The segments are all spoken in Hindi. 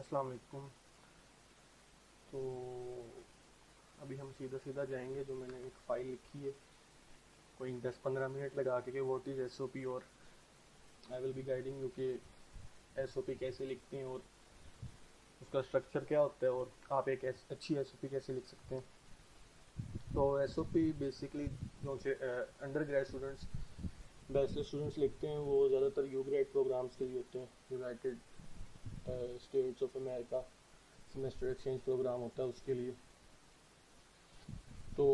अस्सलाम वालेकुम। तो अभी हम सीधा सीधा जाएंगे। जो मैंने एक फ़ाइल लिखी है कोई 10-15 मिनट लगा के व्हाट इज़ एसओपी, और I will be guiding you कि एसओपी कैसे लिखते हैं और उसका स्ट्रक्चर क्या होता है और आप एक अच्छी एसओपी कैसे लिख सकते हैं। तो एसओपी बेसिकली जो से under grade students, bachelor students लिखते हैं वो ज़्यादातर यू ग्रेड प्रोग्राम्स के लिए होते हैं। United States of America semester exchange programme होता है उसके लिए। तो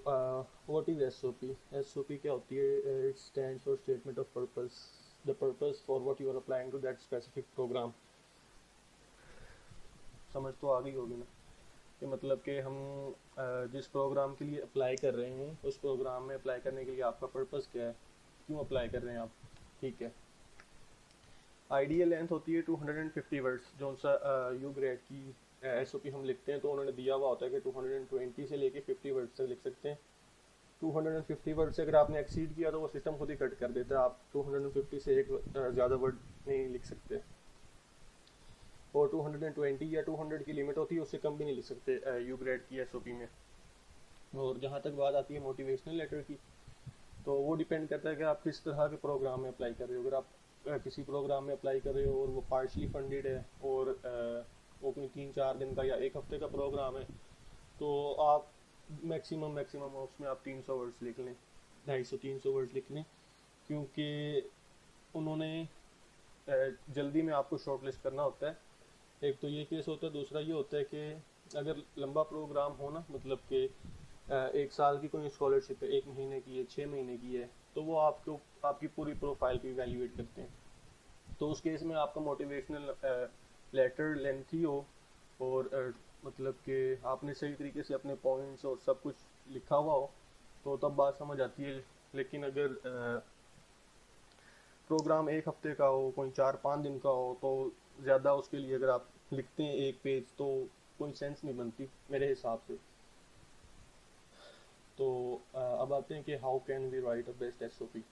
व्हाट इज़ एसओपी? एसओपी क्या होती है? It stands for statement of purpose, the purpose for what you are applying to that specific programme. समझ तो आ गई होगी ना कि मतलब कि हम जिस प्रोग्राम के लिए अप्लाई कर रहे हैं उस प्रोग्राम में अप्लाई करने के लिए आपका पर्पस क्या है, क्यों अप्लाई कर रहे हैं आप। ठीक है। आइडियल लेंथ होती है 250 वर्ड्स। जो सा यू ग्रेड की एसओपी हम लिखते हैं तो उन्होंने दिया हुआ होता है कि 220 से लेके 50 वर्ड्स तक लिख सकते हैं। 250 वर्ड से अगर आपने एक्सीड किया तो वो सिस्टम खुद ही कट कर देता है। आप 250 से एक ज़्यादा वर्ड नहीं लिख सकते, और 220 या 200 की लिमिट होती है, उससे कम भी नहीं लिख सकते यू ग्रेड की एसओपी में। और जहाँ तक बात आती है मोटिवेशनल लेटर की, तो वो डिपेंड करता है कि आप किस तरह के प्रोग्राम में अप्लाई कर रहे हो। अगर आप किसी प्रोग्राम में अप्लाई कर रहे हो और वो पार्शली फंडेड है और वो कोई 3-4 दिन का या एक हफ्ते का प्रोग्राम है, तो आप मैक्सिमम उसमें आप 300 वर्ड्स लिख लें, 250-300 वर्ड्स लिख लें। क्योंकि उन्होंने जल्दी में आपको शॉर्ट लिस्ट करना होता है। एक तो ये केस होता है, दूसरा ये होता है कि अगर लंबा प्रोग्राम हो ना, मतलब कि 1 साल की कोई स्कॉलरशिप है, 1 महीने की है, 6 महीने की है, तो वो आपको आपकी पूरी प्रोफाइल को इवेल्युएट करते हैं। तो उस केस में आपका मोटिवेशनल लेटर लेंथी हो और मतलब कि आपने सही तरीके से अपने पॉइंट्स और सब कुछ लिखा हुआ हो, तो तब बात समझ आती है। लेकिन अगर प्रोग्राम एक हफ्ते का हो, कोई 4-5 दिन का हो, तो ज़्यादा उसके लिए अगर आप लिखते हैं एक पेज तो कोई सेंस नहीं बनती मेरे हिसाब से। तो अब आते हैं कि how can we write a best SOP.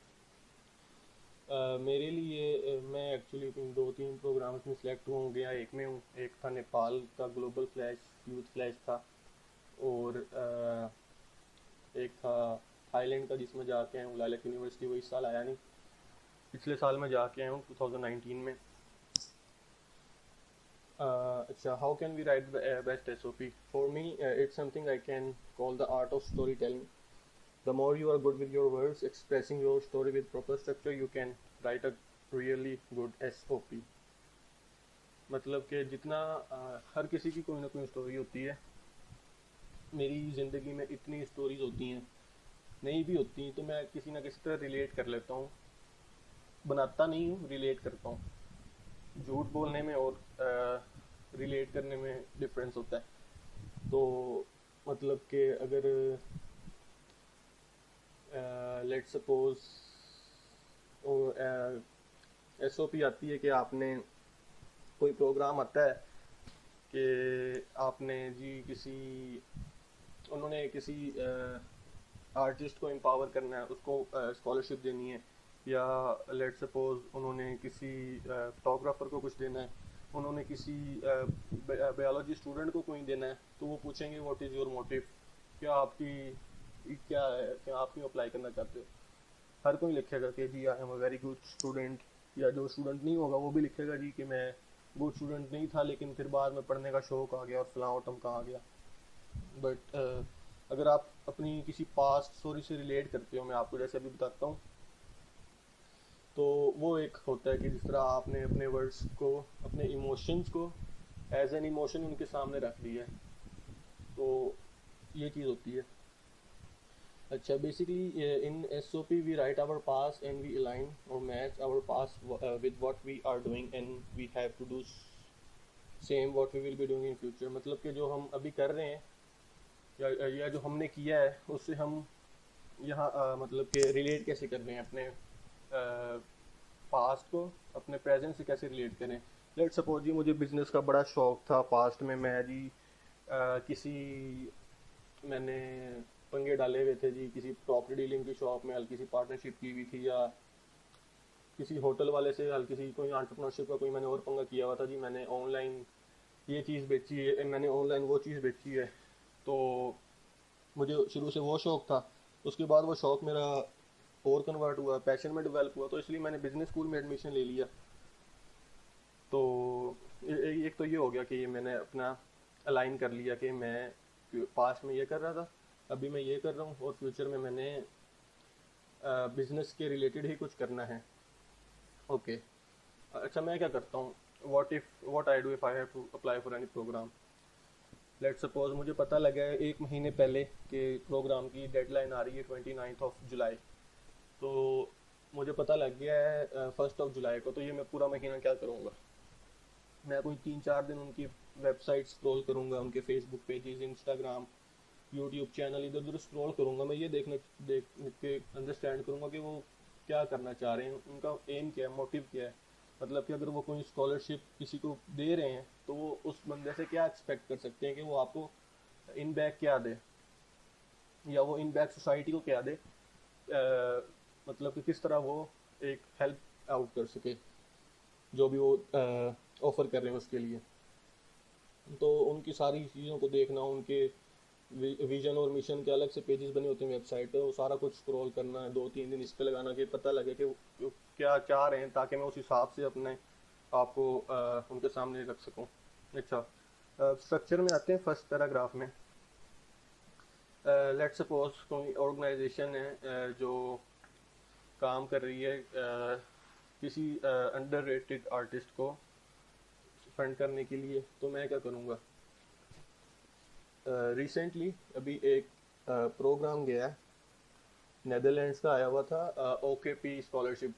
मेरे लिए मैं एक्चुअली 2-3 प्रोग्राम्स में सिलेक्ट हुआ गया। एक में हूँ, एक था नेपाल का ग्लोबल फ्लैश यूथ फ्लैश था, और एक था थाईलैंड का जिसमें जाके आया हूँ लालक यूनिवर्सिटी। वो इस साल आया नहीं, पिछले साल मैं जाके आया हूँ 2019 में। अच्छा, how can we write best SOP? For me it's something I can call the art of story telling. The more you are good with your words, expressing your story with proper structure, you can write a really good SOP। मतलब कि जितना हर किसी की कोई ना कोई स्टोरी होती है। मेरी ज़िंदगी में इतनी स्टोरीज होती हैं, नहीं भी होती हैं, तो मैं किसी ना किसी तरह रिलेट कर लेता हूँ। बनाता नहीं हूँ, रिलेट करता हूँ। झूठ बोलने में और रिलेट करने में डिफरेंस होता है। तो मतलब कि अगर लेट्स सपोज एसओपी आती है कि आपने कोई प्रोग्राम आता है कि आपने जी किसी उन्होंने किसी आर्टिस्ट को एम्पावर करना है, उसको स्कॉलरशिप देनी है, या लेट सपोज उन्होंने किसी फोटोग्राफर को कुछ देना है, उन्होंने किसी बायोलॉजी स्टूडेंट को कोई देना है, तो वो पूछेंगे व्हाट इज़ योर मोटिव, क्या आपकी क्या है, क्या आप क्यों अप्लाई करना चाहते हो। हर कोई लिखेगा कि जी I am a very good student, या जो स्टूडेंट नहीं होगा वो भी लिखेगा जी कि मैं गुड स्टूडेंट नहीं था लेकिन फिर बाद में पढ़ने का शौक आ गया और फलां ऑटम का आ गया। बट अगर आप अपनी किसी पास्ट स्टोरी से रिलेट करते हो, मैं आपको जैसे अभी बताता हूँ, तो वो एक होता है कि जिस तरह आपने अपने वर्ड्स को, अपने इमोशंस को एज एन इमोशन उनके सामने रख दिया है, तो ये चीज़ होती है। अच्छा, basically in SOP we write our past and we align or match our past with what we are doing, and we have to do same what we will be doing in future। मतलब कि जो हम अभी कर रहे हैं या जो हमने किया है उससे हम यहाँ मतलब कि रिलेट कैसे कर रहे हैं अपने पास्ट को, अपने प्रेजेंट से कैसे रिलेट करें। लेट सपोज जी मुझे बिजनेस का बड़ा शौक था पास्ट में, मैं जी किसी मैंने पंगे डाले हुए थे जी, किसी प्रॉपर्टी डीलिंग की शॉप में हल्की सी पार्टनरशिप की हुई थी, या किसी होटल वाले से हल्की सी कोई एंटरप्रेन्योरशिप का कोई मैंने और पंगा किया हुआ था जी। मैंने ऑनलाइन ये चीज़ बेची है, मैंने ऑनलाइन वो चीज़ बेची है। तो मुझे शुरू से वो शौक़ था। उसके बाद वो शौक़ मेरा और कन्वर्ट हुआ, पैशन में डेवलप हुआ, तो इसलिए मैंने बिज़नेस स्कूल में एडमिशन ले लिया। तो एक तो ये हो गया कि ये मैंने अपना अलाइन कर लिया कि मैं पास्ट में ये कर रहा था, अभी मैं ये कर रहा हूँ, और फ्यूचर में मैंने बिजनेस के रिलेटेड ही कुछ करना है। ओके। अच्छा, मैं क्या करता हूँ, what I do if I have to apply for any programme. Let's suppose मुझे पता लगा है एक महीने पहले कि प्रोग्राम की डेडलाइन आ रही है 29 जुलाई। तो मुझे पता लग गया है 1 जुलाई को, तो ये मैं पूरा महीना क्या करूँगा, मैं कोई 3-4 दिन उनकी वेबसाइट स्क्रॉल करूँगा, उनके Facebook pages, Instagram, YouTube channel इधर उधर स्क्रॉल करूँगा। मैं ये देख के अंडरस्टैंड करूँगा कि वो क्या करना चाह रहे हैं, उनका एम क्या है, मोटिव क्या है। मतलब कि अगर वो कोई स्कॉलरशिप किसी को दे रहे हैं तो वो उस बंदे से क्या एक्सपेक्ट कर सकते हैं कि वो आपको इन बैक क्या दे, या वो इन बैक सोसाइटी को क्या दे। मतलब कि किस तरह वो एक हेल्प आउट कर सके जो भी वो ऑफर कर रहे हैं उसके लिए। तो उनकी सारी चीज़ों को देखना, उनके विजन और मिशन के अलग से पेजेस बने होते हैं वेबसाइट पे, वो सारा कुछ स्क्रॉल करना है, 2-3 दिन इस पे लगाना कि पता लगे कि वो क्या चाह रहे हैं, ताकि मैं उस हिसाब से अपने आपको उनके सामने रख सकूं। अच्छा, स्ट्रक्चर में आते हैं। फर्स्ट पैराग्राफ में लेट्स सपोज कोई ऑर्गेनाइजेशन है जो काम कर रही है किसी अंडर रेटेड आर्टिस्ट को फंड करने के लिए। तो मैं क्या करूँगा, रिसेंटली अभी एक प्रोग्राम गया, नेदरलैंड्स का आया हुआ था, OKP स्कॉलरशिप।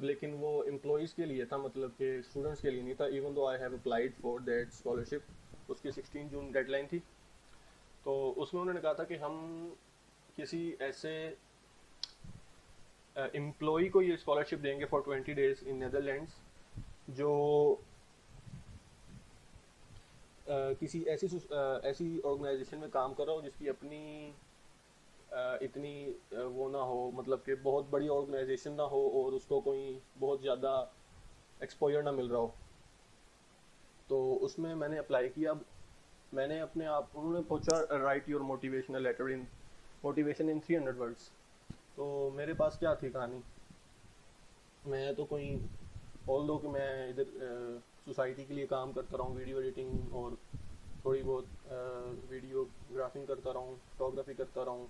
लेकिन वो एम्प्लॉयज़ के लिए था, मतलब कि स्टूडेंट्स के लिए नहीं था। Even though I have applied for that scholarship. उसकी 16 जून डेडलाइन थी। तो उसमें उन्होंने कहा था कि हम किसी ऐसे एम्प्लॉय को ये स्कॉलरशिप देंगे फॉर 20 डेज इन नेदरलैंड्स जो किसी ऐसी ऑर्गेनाइजेशन में काम कर रहा हो जिसकी अपनी इतनी वो ना हो, मतलब कि बहुत बड़ी ऑर्गेनाइजेशन ना हो और उसको कोई बहुत ज़्यादा एक्सपोजर ना मिल रहा हो। तो उसमें मैंने अप्लाई किया। मैंने अपने आप, उन्होंने पूछा write your motivational letter in motivation in 300 words. तो मेरे पास क्या थी कहानी, मैं तो कोई ऑल दो कि मैं इधर सोसाइटी के लिए काम करता रहा हूँ, वीडियो एडिटिंग और थोड़ी बहुत वीडियोग्राफिंग करता रहा हूँ, फोटोग्राफी करता रहा हूँ,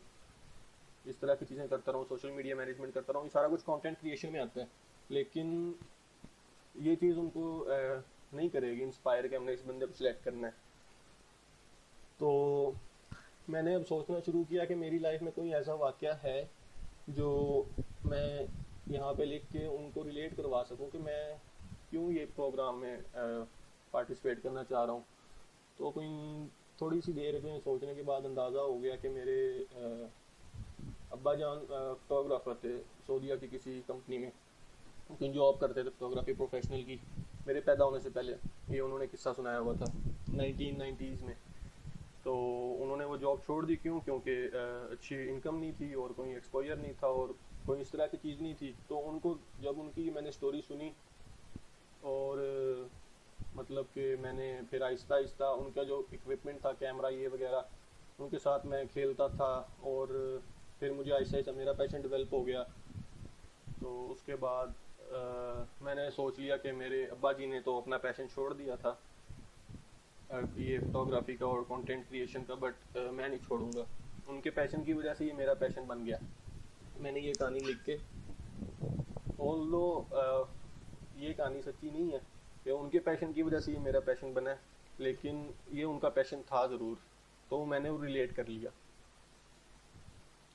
इस तरह की चीज़ें करता रहा हूँ, सोशल मीडिया मैनेजमेंट करता रहा हूँ, ये सारा कुछ कंटेंट क्रिएशन में आता है। लेकिन ये चीज़ उनको नहीं करेगी इंस्पायर कि हमने इस बंदे को सिलेक्ट करना है। तो मैंने अब सोचना शुरू किया कि मेरी लाइफ में कोई ऐसा वाक़या है जो मैं यहाँ पे लिख के उनको रिलेट करवा सकूँ कि मैं क्यों ये प्रोग्राम में पार्टिसिपेट करना चाह रहा हूँ। तो कोई थोड़ी सी देर में सोचने के बाद अंदाज़ा हो गया कि मेरे अब्बा जान फोटोग्राफर थे सऊदीया की किसी कंपनी में, कहीं जॉब करते थे फोटोग्राफी प्रोफेशनल की, मेरे पैदा होने से पहले। ये उन्होंने किस्सा सुनाया हुआ था 1990s में। तो उन्होंने वो जॉब छोड़ दी, क्यों? क्योंकि अच्छी इनकम नहीं थी और कोई एक्सपोजर नहीं था और कोई इस तरह की चीज़ नहीं थी। तो उनको जब उनकी मैंने स्टोरी सुनी और मतलब कि मैंने फिर आहिस्ता आहिस्ता उनका जो इक्विपमेंट था, कैमरा ये वगैरह, उनके साथ मैं खेलता था और फिर मुझे आहिस्ता आहिस्ता मेरा पैशन डेवलप हो गया। तो उसके बाद मैंने सोच लिया कि मेरे अब्बा जी ने तो अपना पैशन छोड़ दिया था ये फोटोग्राफी का और कंटेंट क्रिएशन का, बट मैं नहीं छोड़ूंगा। उनके पैशन की वजह से ये मेरा पैशन बन गया। मैंने ये कहानी लिख के, ऑल्दो ये कहानी सच्ची नहीं है कि उनके पैशन की वजह से ये मेरा पैशन बना है, लेकिन ये उनका पैशन था ज़रूर, तो मैंने वो रिलेट कर लिया।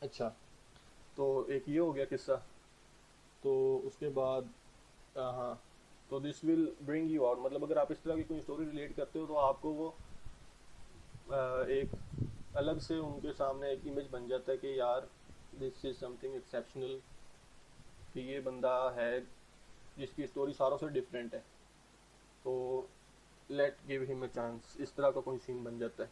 अच्छा, तो एक ये हो गया किस्सा। तो उसके बाद हाँ, तो this will bring you out, मतलब अगर आप इस तरह की कोई स्टोरी रिलेट करते हो तो आपको वो एक अलग से उनके सामने एक इमेज बन जाता है कि यार दिस इज़ समथिंग एक्सेप्शनल, कि ये बंदा है जिसकी स्टोरी सारों से डिफरेंट है, तो let give him a chance, इस तरह का कोई सीन बन जाता है।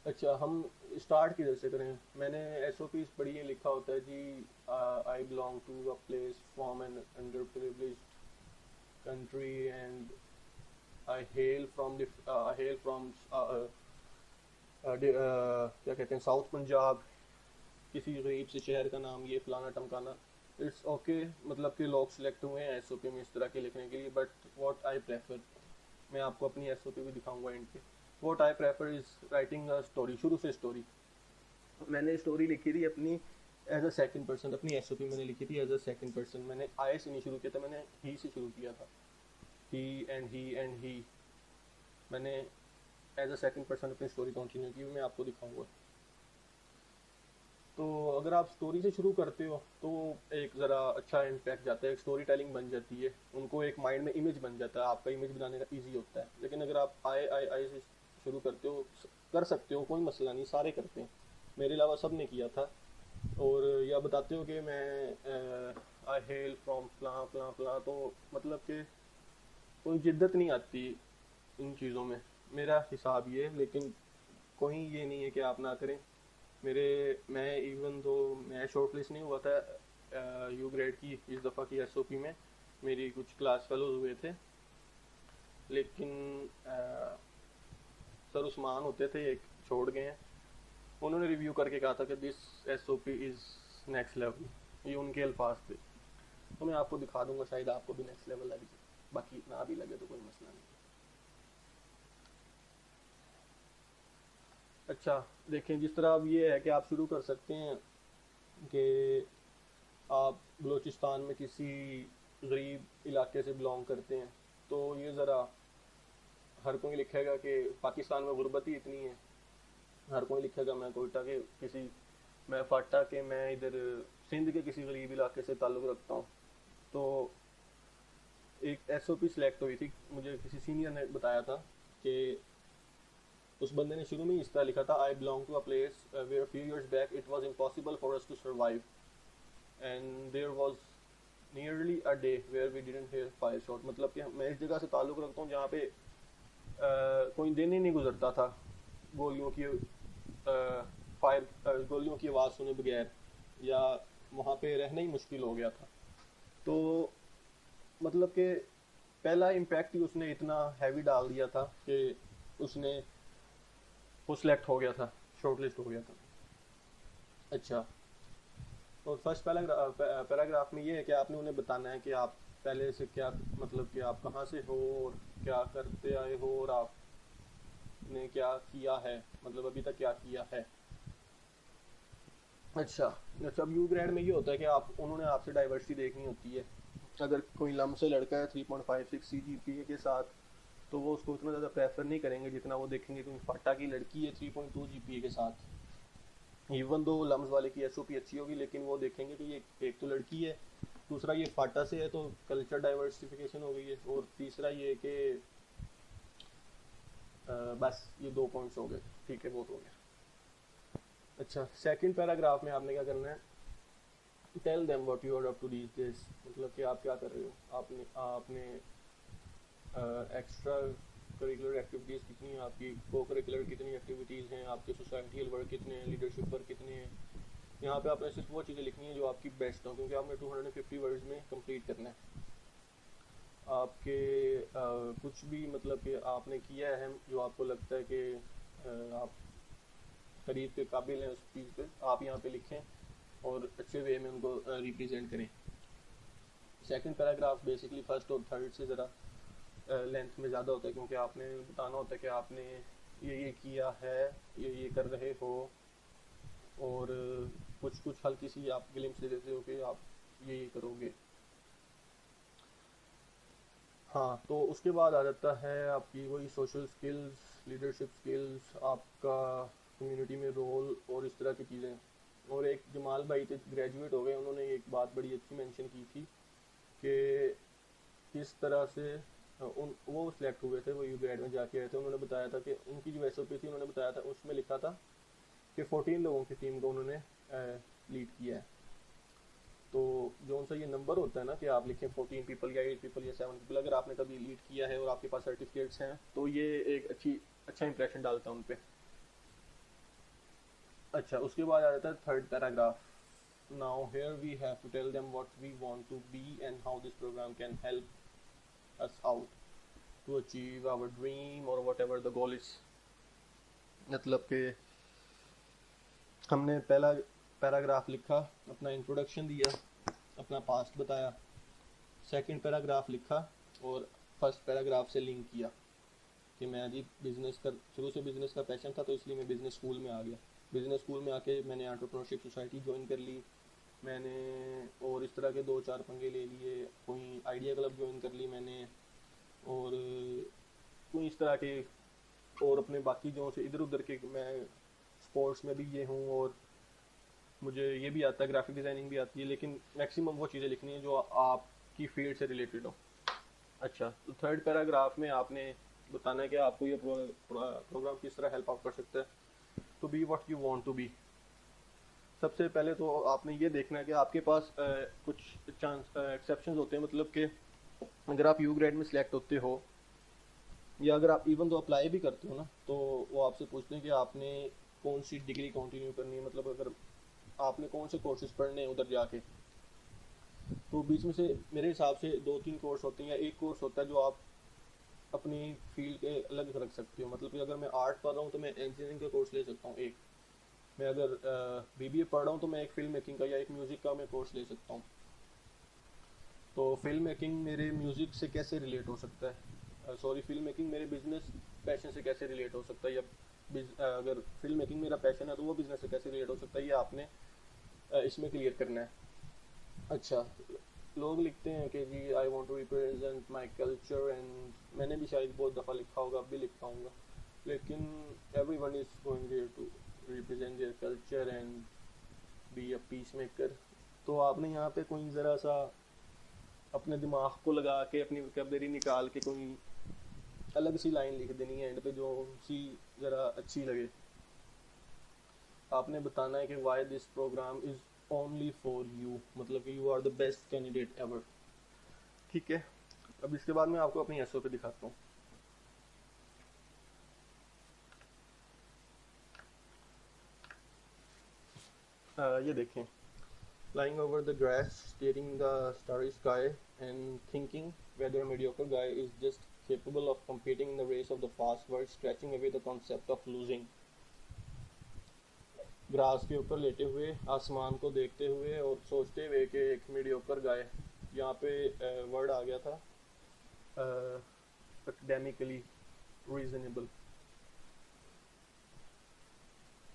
अच्छा, हम स्टार्ट किधर से करें? मैंने SOPs पढ़ी है, लिखा होता है जी I belong to a place from an underprivileged country and I hail from क्या कहते हैं, साउथ पंजाब, किसी गरीब से शहर का नाम ये फलाना टमकाना। इट्स ओके, मतलब कि लोग सिलेक्ट हुए हैं एसओपी में इस तरह के लिखने के लिए, बट व्हाट आई प्रेफर, मैं आपको अपनी एसओपी भी दिखाऊंगा एंड पे। What I prefer is writing a story, शुरू से स्टोरी। मैंने स्टोरी लिखी थी अपनी एज अ सेकंड पर्सन, अपनी एसओपी मैंने लिखी थी एज अ सेकंड पर्सन। मैंने आई से नहीं शुरू किया था, मैंने ही से शुरू किया था, ही एंड ही। मैंने एज अ सेकंड पर्सन अपनी स्टोरी कंटिन्यू की, मैं आपको दिखाऊंगा। तो अगर आप स्टोरी से शुरू करते हो तो एक ज़रा अच्छा इम्पैक्ट जाता है, एक स्टोरी टेलिंग बन जाती है, उनको एक माइंड में इमेज बन जाता है, आपका इमेज बनाने का ईजी होता है। लेकिन अगर आप आई से शुरू करते हो, कर सकते हो, कोई मसला नहीं, सारे करते हैं, मेरे अलावा सब ने किया था। और या बताते हो कि मैं आई हेल फ्रॉम फला फला फला, तो मतलब कि कोई जिद्दत नहीं आती इन चीज़ों में, मेरा हिसाब ये है। लेकिन कोई ये नहीं है कि आप ना करें। मैं इवन तो मैं शॉर्ट लिस्ट नहीं हुआ था यू ग्रेड की इस दफ़ा की एसओपी में, मेरी कुछ क्लास फेलोज हुए थे, लेकिन सर उस्मान होते थे, एक छोड़ गए हैं, उन्होंने रिव्यू करके कहा था कि this SOP is next level, ये उनके अल्फाज थे। तो मैं आपको दिखा दूंगा, शायद आपको भी नेक्स्ट लेवल लग जाए, बाकी ना भी लगे तो कोई मसला नहीं। अच्छा देखें, जिस तरह अब ये है कि आप शुरू कर सकते हैं कि आप बलूचिस्तान में किसी गरीब इलाके से बिलोंग करते हैं, तो ये ज़रा हर कोई लिखेगा कि पाकिस्तान में गुर्बत ही इतनी है। हर कोई लिखेगा मैं कोयटा के किसी, मैं फाटा के, मैं इधर सिंध के किसी गरीब इलाके से ताल्लुक़ रखता हूँ। तो एक एसओपी सिलेक्ट हुई थी, मुझे किसी सीनियर ने बताया था कि उस बंदे ने शुरू में इस तरह लिखा था, I belong to a place where few years back it was impossible for us to survive and there was nearly a day where we didn't hear fire shot. मतलब कि मैं इस जगह से ताल्लुक़ रखता हूँ जहाँ पे कोई दिन ही नहीं गुजरता था गोलियों की गोलियों की आवाज़ सुने बगैर, या वहाँ पे रहना ही मुश्किल हो गया था। तो मतलब कि पहला इम्पैक्ट ही उसने इतना हैवी डाल दिया था कि उसने वो सिलेक्ट हो गया था, शॉर्ट लिस्ट हो गया था। अच्छा, तो फर्स्ट पैराग्राफ में ये है कि आपने उन्हें बताना है कि आप पहले से क्या, मतलब कि आप कहाँ से हो और क्या करते आए हो और आपने क्या किया है, मतलब अभी तक क्या किया है। अच्छा, अब यू ग्रेड में ये होता है कि आप, उन्होंने आपसे डाइवर्सिटी देखनी होती है। अगर कोई लम से लड़का है 3.56 CGPA के साथ, तो वो उसको उतना ज़्यादा प्रेफर नहीं करेंगे जितना वो देखेंगे कि फाटा की लड़की है 3.2 GPA के साथ। इवन दो लम्स वाले की एसओपी अच्छी होगी, लेकिन वो देखेंगे कि ये एक तो लड़की है, दूसरा ये फाटा से है, तो कल्चर डाइवर्सिफिकेशन हो गई है, और तीसरा ये कि बस ये 2 पॉइंट्स हो गए, ठीक है, बहुत हो गया। अच्छा, सेकंड पैराग्राफ में आपने क्या करना है, tell them what you are up to these days, मतलब कि आप क्या कर रहे हो, आपने एक्स्ट्रा करिकुलर एक्टिविटीज़ कितनी हैं आपकी, को करिकुलर कितनी एक्टिविटीज़ हैं आपके, सोसाइटियल वर्क कितने हैं, लीडरशिप वर्क कितने हैं। यहाँ पे आपने सिर्फ वो चीज़ें लिखनी है जो आपकी बेस्ट हो, क्योंकि आपने 250 वर्ड्स में कंप्लीट करना है। आपके कुछ भी मतलब कि आपने किया है जो आपको लगता है कि आप तारीफ के काबिल हैं, उस चीज़ पे आप यहाँ पे लिखें और अच्छे वे में उनको रिप्रेजेंट करें। सेकंड पैराग्राफ बेसिकली फर्स्ट और थर्ड से ज़रा लेंथ में ज़्यादा होता है, क्योंकि आपने बताना होता है कि आपने ये किया है, ये कर रहे हो, और कुछ कुछ हल्की सी आप ग्लिम्स दे देते हो कि आप ये करोगे। हाँ, तो उसके बाद आ जाता है आपकी वही सोशल स्किल्स, लीडरशिप स्किल्स, आपका कम्युनिटी में रोल और इस तरह की चीज़ें। और एक जमाल भाई थे, ग्रेजुएट हो गए, उन्होंने एक बात बड़ी अच्छी मेंशन की थी कि किस तरह से उन वो सिलेक्ट हुए थे, वो यू ग्रेड में जाके आए थे, उन्होंने बताया था कि उनकी जो एसओपी थी, उन्होंने बताया था उसमें लिखा था कि 14 लोगों की टीम को उन्होंने लीड किया है। तो जो उनसा ये नंबर होता है ना कि आप लिखें 14 पीपल या 8 पीपल या 7 पीपल, अगर आपने कभी लीड किया है और आपके पास सर्टिफिकेट्स हैं, तो ये एक अच्छा इंप्रेशन डालता है उन पे। अच्छा, उसके बाद आ जाता है third paragraph. Now here we have to tell them what we want to be and how this program can help us out. To achieve our dream और whatever the goal is. मतलब कि हमने पहला पैराग्राफ लिखा, अपना इंट्रोडक्शन दिया, अपना पास्ट बताया, सेकंड पैराग्राफ लिखा और फर्स्ट पैराग्राफ से लिंक किया कि मैं जी बिज़नेस कर, शुरू से बिज़नेस का पैशन था तो इसलिए मैं बिज़नेस स्कूल में आ गया। बिज़नेस स्कूल में आके मैंने एंटरप्रेन्योरशिप सोसाइटी ज्वाइन कर ली, मैंने और इस तरह के 2-4 पंगे ले लिए, कोई आइडिया क्लब ज्वाइन कर ली मैंने, और कोई इस तरह के और अपने बाकी जो से इधर उधर के, मैं स्पोर्ट्स में भी ये हूँ और मुझे ये भी आता है, ग्राफिक डिज़ाइनिंग भी आती है, लेकिन मैक्सिमम वो चीज़ें लिखनी है जो आपकी फील्ड से रिलेटेड हो। अच्छा, तो थर्ड पैराग्राफ में आपने बताना है कि आपको ये प्रोग्राम किस तरह हेल्प आउट कर सकता है to be what you want to be. सबसे पहले तो आपने ये देखना है कि आपके पास कुछ चांस एक्सेप्शंस होते हैं, मतलब कि अगर आप यू ग्रेड में सिलेक्ट होते हो या अगर आप इवन तो अप्लाई भी करते हो ना, तो वो आपसे पूछते हैं कि आपने कौन सी डिग्री कंटिन्यू करनी है, मतलब अगर आपने कौन से कोर्सेज पढ़ने हैं उधर जाके। तो बीच में से मेरे हिसाब से 2-3 कोर्स होते हैं या एक कोर्स होता है जो आप अपनी फील्ड के अलग रख सकते हो। मतलब कि अगर मैं आर्ट पढ़ रहा हूँ तो मैं इंजीनियरिंग का कोर्स ले सकता हूँ एक, मैं अगर बीबीए पढ़ रहा हूँ तो मैं एक फिल्म मेकिंग का या एक म्यूज़िक का मैं कोर्स ले सकता हूँ। तो फिल्म मेकिंग मेरे म्यूज़िक से कैसे रिलेट हो सकता है, सॉरी फिल्म मेकिंग मेरे बिजनेस पैशन से कैसे रिलेट हो सकता है, या अगर फिल्म मेकिंग मेरा पैशन है तो वो बिजनेस से कैसे रिलेट हो सकता है, ये आपने इसमें क्लियर करना है। अच्छा, लोग लिखते हैं कि जी I want to represent my culture, and मैंने भी शायद बहुत दफ़ा लिखा होगा, अब भी लिखता हूँ, लेकिन everyone is going there to represent their culture and be a peace maker. तो आपने यहाँ पे कोई ज़रा सा अपने दिमाग को लगा के अपनी वोकैबुलरी निकाल के कोई अलग सी लाइन लिख देनी है एंड पे जो सी ज़रा अच्छी लगे। आपने बताना है कि why this programme is only for you, मतलब कि you are the best candidate ever. ठीक है, अब इसके बाद मैं आपको अपनी एसओ पे दिखाता हूँ। ये देखें, lying over the grass, staring the starry sky and thinking whether a mediocre guy is just capable of competing in the race of the fast world, scratching away the concept of losing। Grass के ऊपर लेटे हुए, आसमान को देखते हुए और सोचते हुए कि एक मीडियोकर गाय, यहाँ पे वर्ड आ गया था एकेडमिकली रीजनेबल,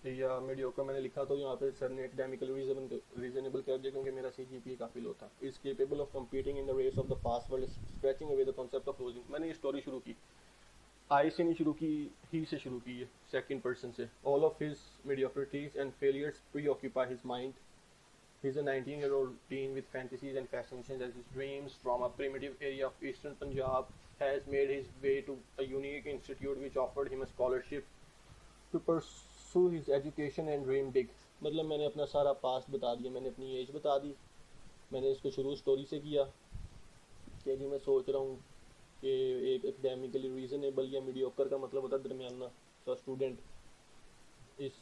या मीडियोकर मैंने लिखा तो यहाँ पे सर ने एकेडमिकली रीजनेबल कर दिया क्योंकि मेरा सीजीपीए काफ़ी लो था। Is capable of competing in the race of the fast world, scratching away the concept of losing. मैंने ये स्टोरी शुरू की, आई से नहीं शुरू की, ही से शुरू की है, सेकंड पर्सन से। All of his mediocrities and failures preoccupy his mind. He's a 19-year-old teen with fantasies and fascinations as his dreams from a primitive area of eastern Punjab has made his way to a unique institute which offered him a scholarship to pursue his education and dream big। मतलब मैंने अपना सारा पास्ट बता दिया, मैंने अपनी एज बता दी, मैंने इसको शुरू स्टोरी से किया कि जी मैं सोच रहा हूँ कि एक एकेडमिकली रीजनेबल या मीडियोकर का मतलब होता है दरमियाना सा स्टूडेंट, इस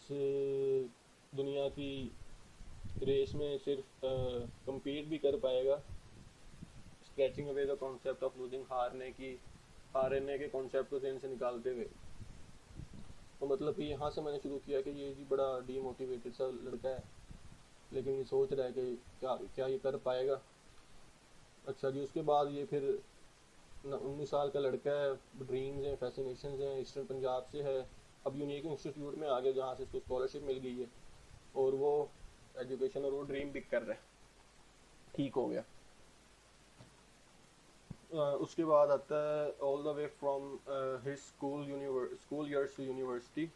दुनिया की रेस में सिर्फ compete भी कर पाएगा, scratching away the concept of losing, हारने के कॉन्सेप्ट को जेन से निकालते हुए। तो मतलब कि यहाँ से मैंने शुरू किया कि ये जी बड़ा डीमोटिवेटेड सा लड़का है, लेकिन ये सोच रहा है कि क्या क्या ये कर पाएगा। अच्छा जी, उसके बाद ये फिर 19 साल का लड़का है, ड्रीम्स हैं, फैसिनेशंस हैं, ईस्टर्न पंजाब से है, अब यूनिक इंस्टीट्यूट में आ गया जहाँ से इसको स्कॉलरशिप मिल गई है और वो एजुकेशन और वो ड्रीम बिग कर रहा है। ठीक हो गया। उसके बाद आता है all the way from his school years to university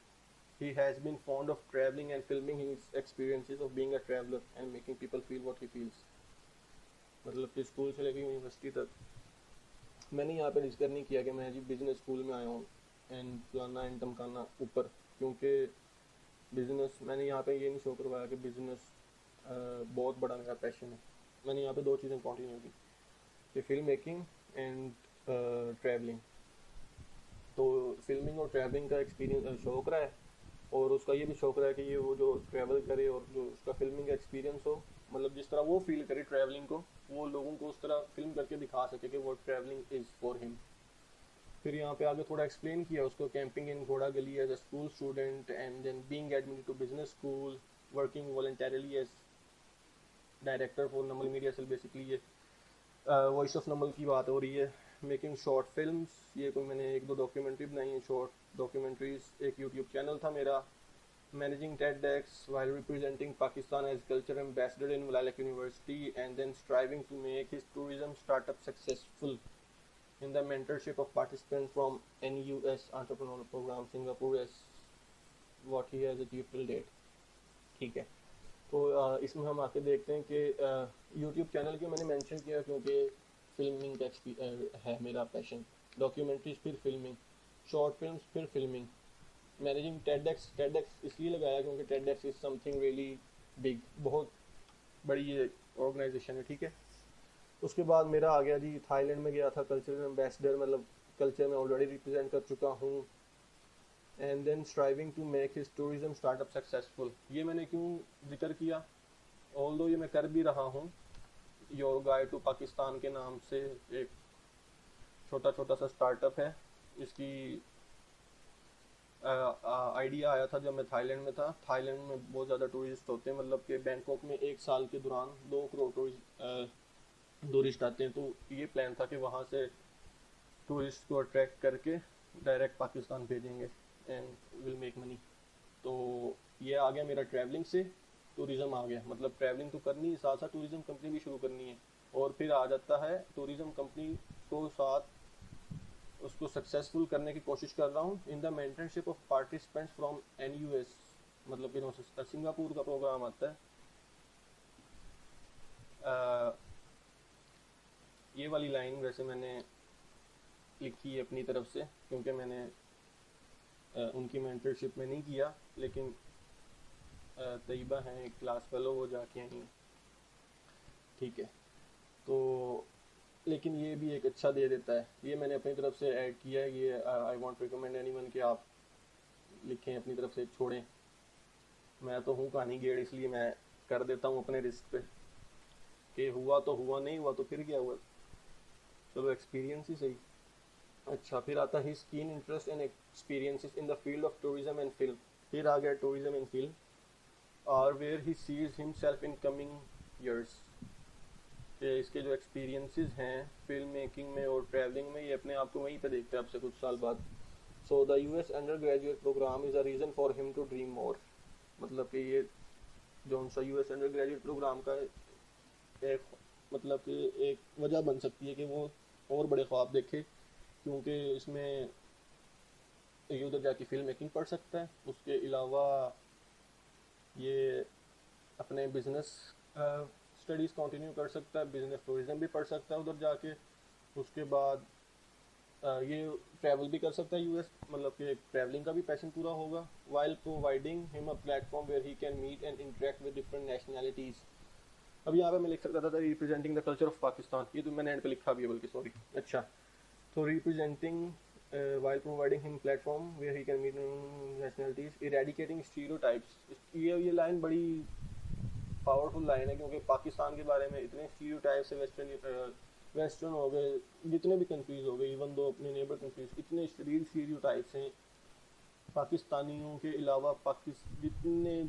he has been fond of traveling and filming his experiences of being a traveler and making people feel what he feels। मतलब कि स्कूल से लेकर यूनिवर्सिटी तक मैंने यहाँ पे जिक्र नहीं किया कि मैं जी बिजनेस स्कूल में आया हूँ एंड फलाना एंड टमकाना ऊपर, क्योंकि बिजनेस मैंने यहाँ पे ये नहीं शो करवाया कि बिजनेस बहुत बड़ा मेरा पैशन है। मैंने यहाँ पे दो चीज़ें कंटिन्यू की कि फिल्म मेकिंग एंड ट्रैवलिंग। तो फिल्मिंग और ट्रैवलिंग का एक्सपीरियंस शौक रहा है और उसका ये भी शौक रहा है कि ये वो जो ट्रैवल करे और जो उसका फिल्मिंग का एक्सपीरियंस हो, मतलब जिस तरह वो फील करे ट्रैवलिंग को, वो लोगों को उस तरह फिल्म करके दिखा सके कि वो ट्रैवलिंग इज़ फॉर हिम। फिर यहाँ पे आगे थोड़ा एक्सप्लेन किया उसको, कैंपिंग इन घोड़ा Gali as a school student and then being admitted to business school, working voluntarily as director for Namal media cell. Basically ये वॉइस ऑफ नमल की बात हो रही है। मेकिंग शॉर्ट फिल्म्स, ये कोई मैंने एक दो डॉक्यूमेंट्री बनाई है, शॉर्ट डॉक्यूमेंट्रीज। एक यूट्यूब चैनल था मेरा। Managing TEDx while representing Pakistan as culture ambassador in Malak University and then striving to make his tourism startup successful in the mentorship of participants from NUS entrepreneurial program Singapore as what he has achieved till date। ठीक है, तो इसमें हम आके देखते हैं कि यूट्यूब चैनल क्यों मैंने मेंशन किया, क्योंकि फिल्मिंग का है मेरा पैशन। डॉक्यूमेंट्रीज फिर फिल्मिंग, शॉर्ट फिल्म्स फिर फिल्मिंग। मैनेजिंग TEDx इसलिए लगाया क्योंकि TEDx is something really big, बहुत बड़ी ये ऑर्गेनाइजेशन है। ठीक है, उसके बाद मेरा आ गया जी, थाईलैंड में गया था कल्चरल एम्बेसडर, मतलब कल्चर में ऑलरेडी रिप्रेजेंट कर चुका हूँ। And then striving to make his tourism startup successful. ये मैंने क्यों जिक्र किया, ऑल्दो ये मैं कर भी रहा हूँ, योर गाइड टू पाकिस्तान के नाम से एक छोटा छोटा सा स्टार्टअप है। इसकी आइडिया आया था जब मैं थाईलैंड में था। थाईलैंड में बहुत ज़्यादा टूरिस्ट होते हैं, मतलब कि बैंकॉक में एक साल के दौरान 2 करोड़ टूरिस्ट आते हैं। तो ये प्लान था कि वहाँ से टूरिस्ट को अट्रैक्ट करके डायरेक्ट पाकिस्तान भेजेंगे एंड विल मेक मनी। तो ये आ गया मेरा ट्रैवलिंग से, टूरिज़्म आ गया। मतलब ट्रैवलिंग तो करनी है, साथ साथ टूरिज़्म कंपनी भी शुरू करनी है। और फिर आ जाता है टूरिज़्म कंपनी को साथ उसको सक्सेसफुल करने की कोशिश कर रहा हूँ in the mentorship of participants from NUS, मतलब कि सिंगापुर का प्रोग्राम आता है। ये वाली लाइन वैसे मैंने लिखी है अपनी तरफ से, क्योंकि मैंने उनकी मेंटरशिप में नहीं किया, लेकिन तैयबा हैं एक क्लास फेलो, वो जाके आई हैं। ठीक है, तो लेकिन ये भी एक अच्छा दे देता है, ये मैंने अपनी तरफ से ऐड किया है। ये आई वांट रिकमेंड एनीवन कि आप लिखें अपनी तरफ से, छोड़ें। मैं तो हूँ कहानी गेड़, इसलिए मैं कर देता हूँ अपने रिस्क पे कि हुआ तो हुआ, नहीं हुआ तो फिर क्या हुआ, चलो एक्सपीरियंस ही सही। अच्छा, फिर आता है his keen interest and experiences in the field of tourism and film. फिर आ गया टूरिज्म एंड फिल्म, और where he sees himself in coming years. कि इसके जो एक्सपीरियंसेस हैं फिल्म मेकिंग में और ट्रैवलिंग में, ये अपने आप को वहीं पे देखते हैं अब से कुछ साल बाद। So the US undergraduate program is a reason for him to dream more. मतलब कि ये जो सा US अंडर ग्रेजुएट प्रोग्राम का एक मतलब कि एक वजह बन सकती है कि वो और बड़े ख्वाब देखे, क्योंकि इसमें ये उधर जाके फिल्म मेकिंग पढ़ सकता है। उसके अलावा ये अपने बिजनेस स्टडीज़ कंटिन्यू कर सकता है, बिजनेस टूरिज्म भी पढ़ सकता है उधर जाके। उसके बाद ये ट्रैवल भी कर सकता है US, मतलब कि ट्रैवलिंग का भी पैशन पूरा होगा। While providing him a platform where he can meet and interact with different nationalities. अब यहाँ पे मैं लिख सकता था representing the culture of Pakistan, ये तो मैंने एंड पे लिखा भी है बल्कि, सॉरी। अच्छा, तो representing while providing him platform where he can meet nationalities, eradicating stereotypes। ये लाइन बड़ी पावरफुल लाइन है, क्योंकि पाकिस्तान के बारे में इतने स्टीरियोटाइप्स है, वेस्टर्न हो गए, जितने भी कंट्रीज हो गए, इवन दो अपने नेबर कंट्रीज, इतने शरीर स्टीरियोटाइप्स हैं पाकिस्तानियों के अलावा। जितने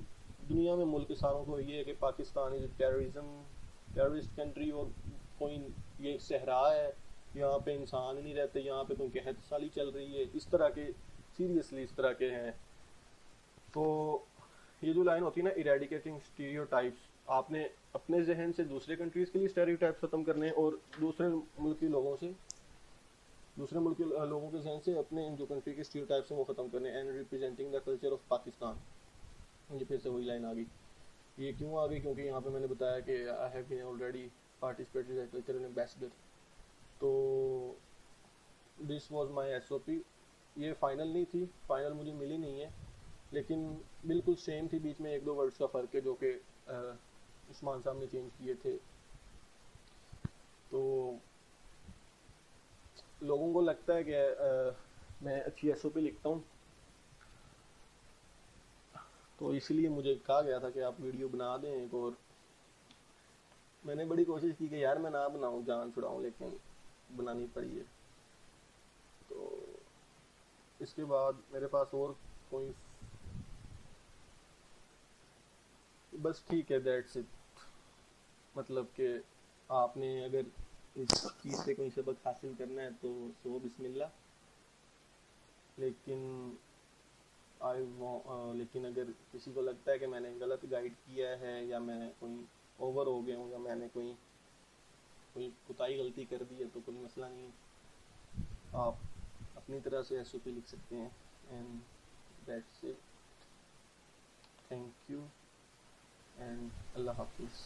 दुनिया में मुल्क सारों को ये है कि पाकिस्तान इज टेररिस्ट कंट्री, और कोई ये सहरा है, यहाँ पे इंसान नहीं रहते, यहाँ पे कोई कहत साली चल रही है, इस तरह के सीरियसली इस तरह के हैं। तो ये जो लाइन होती है ना, इरेडिकेटिंग स्टीरियोटाइप्स, आपने अपने जहन से दूसरे कंट्रीज़ के लिए स्टीरियोटाइप्स ख़त्म करने हैं, और दूसरे मुल्क के लोगों के जहन से अपने जो कंट्री के स्टीरियोटाइप्स हैं वो ख़त्म करने। And representing the culture of Pakistan, ये फिर से वही लाइन आ गई। ये क्यों आ गई, क्योंकि यहाँ पे मैंने बताया कि I have been already participated as cultural ambassador. तो दिस वाज माय SOP। ये फ़ाइनल नहीं थी, फ़ाइनल मुझे मिली नहीं है, लेकिन बिल्कुल सेम थी, बीच में एक दो वर्ड्स का फ़र्क है जो कि उस्मान साहब ने चेंज किए थे। तो लोगों को लगता है कि मैं अच्छी SOP लिखता हूँ, तो इसलिए मुझे कहा गया था कि आप वीडियो बना दें एक। और मैंने बड़ी कोशिश की कि यार मैं ना बनाऊँ, जान छुड़ाऊँ, लेकिन बनानी पड़ी है। तो इसके बाद मेरे पास और कोई, बस ठीक है, दैट्स इट। मतलब कि आपने अगर इस चीज़ से कोई सबक हासिल करना है तो सो बिस्मिल्लाह। लेकिन लेकिन अगर किसी को लगता है कि मैंने गलत गाइड किया है या मैं कोई ओवर हो गया हूँ या मैंने कोई कोई कोताही गलती कर दी है तो कोई मसला नहीं है, आप अपनी तरह से एसओपी लिख सकते हैं। And that's it. Thank you एंड अल्लाह हाफिज़।